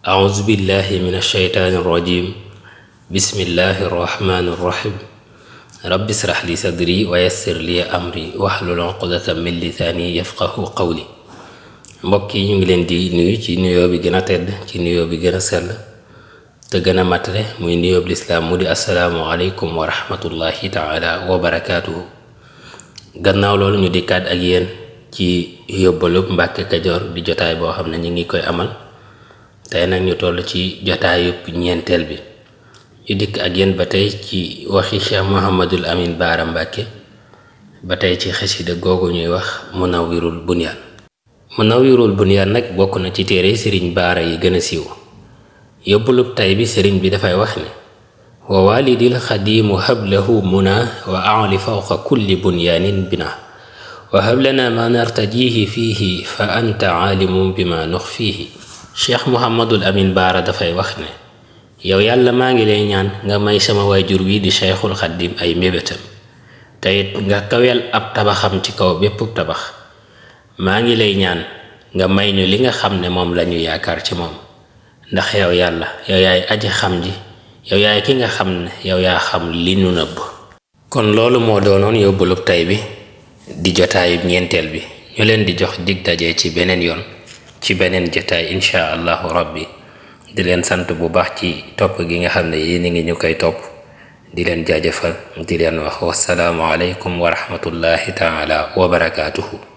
أعوذ بالله من الشيطان الرجيم بسم الله الرحمن الرحيم رب اشرح لي صدري ويسر لي أمري واحلل عقدة من لساني يفقهوا قولي mbokk yi ñu ngi leen di nuyu ci nuyoo bi gën a tedd ci nuyoo bi gën a sell te gën a matale muy nuyoo bi lislaam mu di assalaamu aleykum wa rahmatullahi taala wa barakaatuhu gannaaw loolu ñu dikkaat ak yéen ci yóbbalub Mbàkke Kajoor di jotaay boo xam ne ñu ngi koy amal tey nag ñu toll ci jotaayub ñeenteel bi ñu dikk ak yéen ba tey ci waxi Cheikh Mouhamadul Amin Baara Mbàkke ba tey ci xasida googu ñuy wax Munawwirul Bunyaan. Munawwirul Bunyaan nag bokk na ci téere sëriñ Baara yi gën a siiw yóbbalub tay bi sëriñ bi dafay wax ne wa walidil xadiimu hablahu muna wa aali fawqa kulli bunyaanin bina wa hablana ma nartajihi fiihi fa anta aalimun bima nuxfiihi. Cheikh Mouhamadul Amin Baara dafay wax ne yow yàlla maa ngi lay ñaan nga may sama waajur wi di Cheikhul Xaddim ay mébétam te it nga kaweel ab tabaxam ci kaw bépp tabax. maa ngi lay ñaan nga may ñu li nga xam ne moom lañu yaakaar ci moom ndax yow yàlla yow yaay aji xam ji yow yaay ki nga xam ne yow yaa xam li nu nëbb. kon loolu moo doonoon yóbbalub tay bi di jotaayub ñeenteel bi ñu leen di jox dig daje ci beneen yoon ci beneen jotaay insha allahu rabbi di leen sant bu baax ci topp gi nga xam ne yéen a ngi ñu koy topp di leen jaajëfal di leen wax wasalaamu aleykum wa rahmatullahi taala wa barakaatuhu.